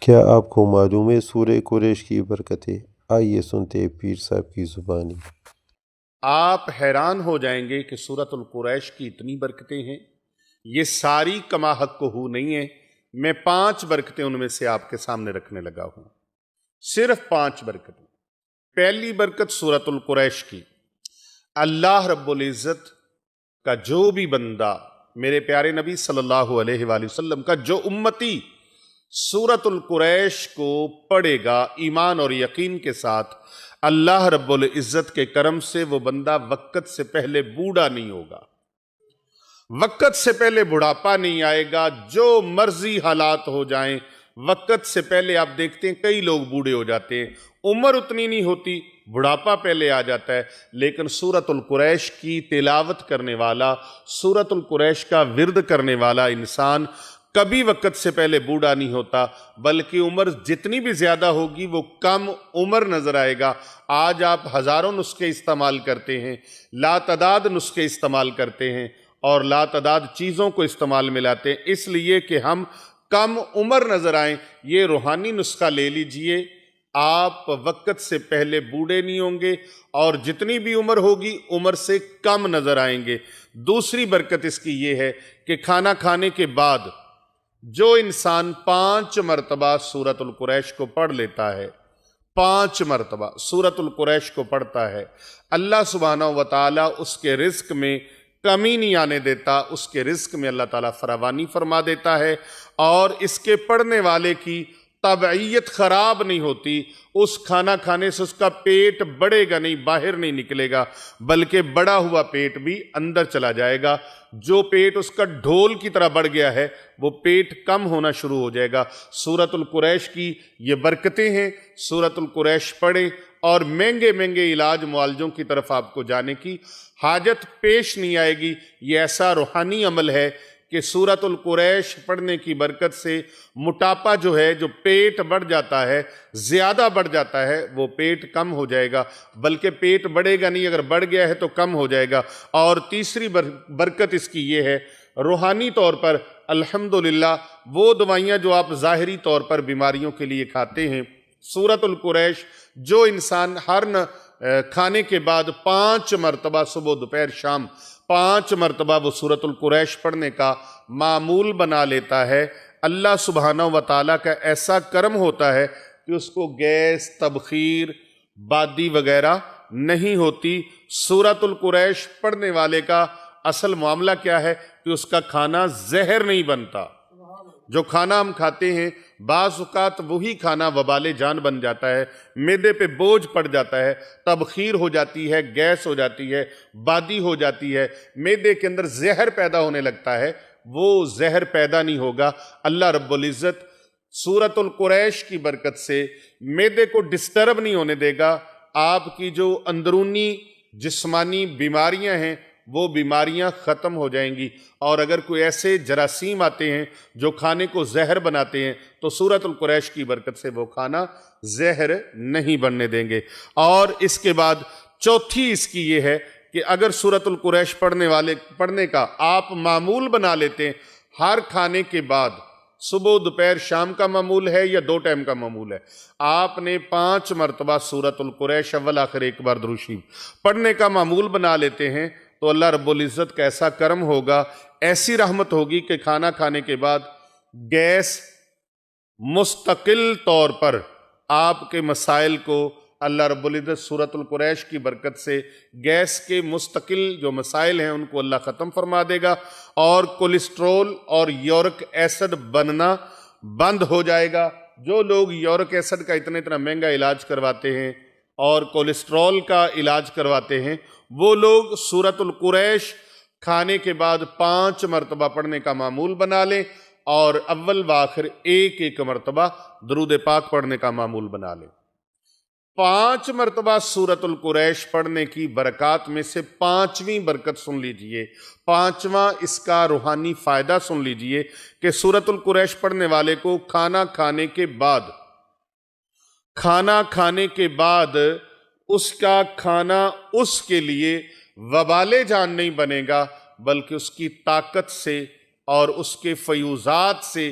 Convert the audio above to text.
کیا آپ کو معلوم ہے سورہ قریش کی برکتیں؟ آئیے سنتے ہیں پیر صاحب کی زبانی۔ آپ حیران ہو جائیں گے کہ سورۃ القریش کی اتنی برکتیں ہیں۔ یہ ساری کما حق ہو نہیں ہیں، میں 5 برکتیں ان میں سے آپ کے سامنے رکھنے لگا ہوں، صرف 5 برکتیں۔ پہلی برکت سورۃ القریش کی، اللہ رب العزت کا جو بھی بندہ، میرے پیارے نبی صلی اللہ علیہ وآلہ وسلم کا جو امتی سورۃ القریش کو پڑھے گا ایمان اور یقین کے ساتھ، اللہ رب العزت کے کرم سے وہ بندہ وقت سے پہلے بوڑھا نہیں ہوگا، وقت سے پہلے بڑھاپا نہیں آئے گا، جو مرضی حالات ہو جائیں وقت سے پہلے۔ آپ دیکھتے ہیں کئی لوگ بوڑھے ہو جاتے ہیں، عمر اتنی نہیں ہوتی، بڑھاپا پہلے آ جاتا ہے، لیکن سورۃ القریش کی تلاوت کرنے والا، سورۃ القریش کا ورد کرنے والا انسان کبھی وقت سے پہلے بوڑھا نہیں ہوتا، بلکہ عمر جتنی بھی زیادہ ہوگی وہ کم عمر نظر آئے گا۔ آج آپ ہزاروں نسخے استعمال کرتے ہیں، لا تعداد نسخے استعمال کرتے ہیں اور لا تعداد چیزوں کو استعمال میں لاتے ہیں، اس لیے کہ ہم کم عمر نظر آئیں۔ یہ روحانی نسخہ لے لیجئے، آپ وقت سے پہلے بوڑھے نہیں ہوں گے اور جتنی بھی عمر ہوگی عمر سے کم نظر آئیں گے۔ دوسری برکت اس کی یہ ہے کہ کھانا کھانے کے بعد جو انسان 5 مرتبہ سورۃ القریش کو پڑھ لیتا ہے، 5 مرتبہ سورۃ القریش کو پڑھتا ہے، اللہ سبحانہ وتعالی اس کے رزق میں کمی نہیں آنے دیتا، اس کے رزق میں اللہ تعالیٰ فراوانی فرما دیتا ہے، اور اس کے پڑھنے والے کی طبعیت خراب نہیں ہوتی۔ اس کھانا کھانے سے اس کا پیٹ بڑھے گا نہیں، باہر نہیں نکلے گا، بلکہ بڑا ہوا پیٹ بھی اندر چلا جائے گا۔ جو پیٹ اس کا ڈھول کی طرح بڑھ گیا ہے وہ پیٹ کم ہونا شروع ہو جائے گا۔ سورۃ القریش کی یہ برکتیں ہیں، سورۃ القریش پڑھیں اور مہنگے مہنگے علاج معالجوں کی طرف آپ کو جانے کی حاجت پیش نہیں آئے گی۔ یہ ایسا روحانی عمل ہے کہ سورۃ القریش پڑھنے کی برکت سے موٹاپا جو ہے، جو پیٹ بڑھ جاتا ہے، زیادہ بڑھ جاتا ہے، وہ پیٹ کم ہو جائے گا، بلکہ پیٹ بڑھے گا نہیں، اگر بڑھ گیا ہے تو کم ہو جائے گا۔ اور تیسری برکت اس کی یہ ہے، روحانی طور پر الحمدللہ وہ دوائیاں جو آپ ظاہری طور پر بیماریوں کے لیے کھاتے ہیں، سورۃ القریش جو انسان ہر کھانے کے بعد 5 مرتبہ صبح دوپہر شام 5 مرتبہ وہ سورۃ القریش پڑھنے کا معمول بنا لیتا ہے، اللہ سبحانہ وتعالیٰ کا ایسا کرم ہوتا ہے کہ اس کو گیس، تبخیر، بادی وغیرہ نہیں ہوتی۔ سورۃ القریش پڑھنے والے کا اصل معاملہ کیا ہے کہ اس کا کھانا زہر نہیں بنتا۔ جو کھانا ہم کھاتے ہیں بعض اوقات وہی کھانا وبال جان بن جاتا ہے، معدے پہ بوجھ پڑ جاتا ہے، تبخیر ہو جاتی ہے، گیس ہو جاتی ہے، بادی ہو جاتی ہے، معدے کے اندر زہر پیدا ہونے لگتا ہے۔ وہ زہر پیدا نہیں ہوگا، اللہ رب العزت سورۃ القریش کی برکت سے معدے کو ڈسٹرب نہیں ہونے دے گا۔ آپ کی جو اندرونی جسمانی بیماریاں ہیں وہ بیماریاں ختم ہو جائیں گی، اور اگر کوئی ایسے جراثیم آتے ہیں جو کھانے کو زہر بناتے ہیں تو سورۃ القریش کی برکت سے وہ کھانا زہر نہیں بننے دیں گے۔ اور اس کے بعد چوتھی اس کی یہ ہے کہ اگر سورۃ القریش پڑھنے کا آپ معمول بنا لیتے ہیں، ہر کھانے کے بعد صبح دوپہر شام کا معمول ہے یا 2 ٹائم کا معمول ہے، آپ نے 5 مرتبہ سورۃ القریش اول آخر ایک بار درود شریف پڑھنے کا معمول بنا لیتے ہیں، تو اللہ رب العزت کا ایسا کرم ہوگا، ایسی رحمت ہوگی کہ کھانا کھانے کے بعد گیس مستقل طور پر آپ کے مسائل کو اللہ رب العزت سورۃ القریش کی برکت سے گیس کے مستقل جو مسائل ہیں ان کو اللہ ختم فرما دے گا، اور کولیسٹرول اور یورک ایسڈ بننا بند ہو جائے گا۔ جو لوگ یورک ایسڈ کا اتنا مہنگا علاج کرواتے ہیں اور کولیسٹرول کا علاج کرواتے ہیں، وہ لوگ سورۃ القریش کھانے کے بعد 5 مرتبہ پڑھنے کا معمول بنا لیں، اور اول و آخر ایک مرتبہ درود پاک پڑھنے کا معمول بنا لیں۔ 5 مرتبہ سورۃ القریش پڑھنے کی برکات میں سے 5ویں برکت سن لیجئے، 5واں اس کا روحانی فائدہ سن لیجئے کہ سورۃ القریش پڑھنے والے کو کھانا کھانے کے بعد اس کا کھانا اس کے لیے وبال جان نہیں بنے گا، بلکہ اس کی طاقت سے اور اس کے فیوزات سے